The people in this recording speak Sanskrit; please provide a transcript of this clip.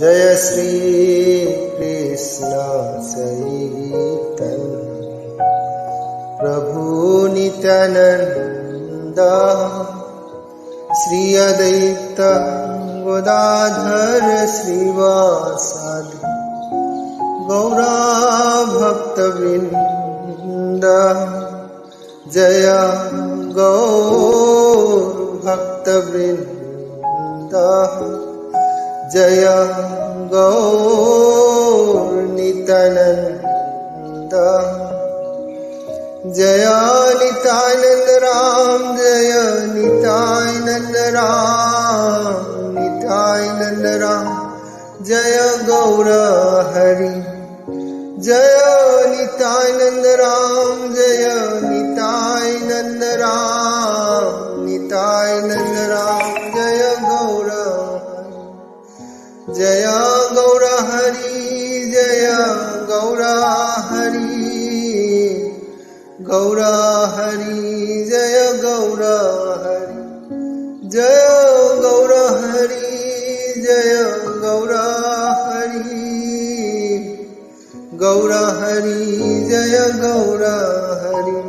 जय श्री कृष्ण चैतन्य प्रभु नित्यानंद श्री अद्वैत गदाधर श्रीवासादि गौरा भक्तवृंद जय गौर भक्तवृंद जय गौर नित्यानंद जय नित्यानंद राम जय नित्यानंद राम नित्यानंद राम जय गौर हरि जय नित्यानंद राम जय नित्यानंद राम नित्यानंद राम जय गौर जय गौर हरि जय गौर हरि गौर हरि जय गौर हरि जय गौर हरि जय गौर हरि गौर हरि जय गौर हरि।